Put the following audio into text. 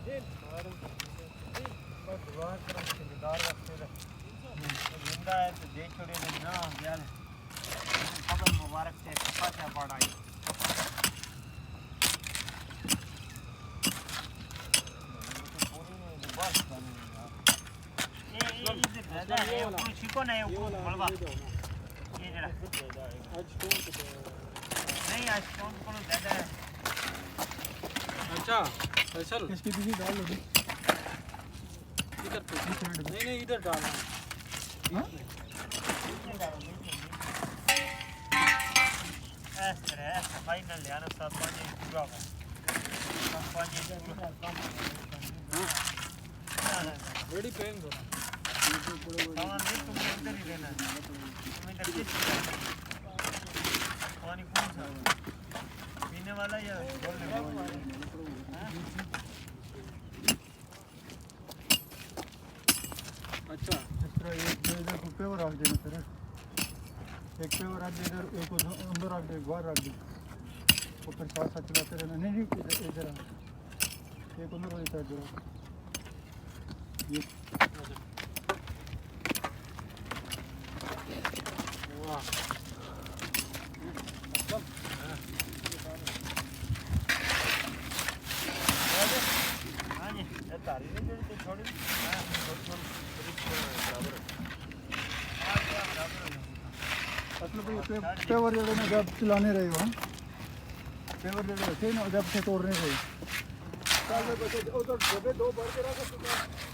बस दुआ करो जिंदार रखते रहे जिंदा है तो दे छोड़े ना यार खबर मुबारक से कपा क्या पड़ा है शिको नहीं मलबा ये जरा नहीं आज स्टोन को ज्यादा है अच्छा चल इसकी भी डाल लो इधर नहीं इधर डालना हां ऐसे फाइनल यार सब पानी पूरा होगा सब पानी पूरा रेडी पेन दो सामान भी तुम इधर ही रहना तुम इधर किस पानी कौन सा पीने वाला या बोलने वाला अच्छा इस तरह एक इधर को पेवर रख देना सर एक पेवर रख दे इधर एक अंदर रख दे बाहर रख दे ऊपर साथ साथ चलाते रहना नहीं इधर एक अंदर हो जाता है जरा ये वाह हाँ जी तारी ने थोड़ी मतलब ये पेवर जो ना जब चलाने रहे हो पेवर जो थे ना जब से तोड़ने रहे उधर दो भर के रखो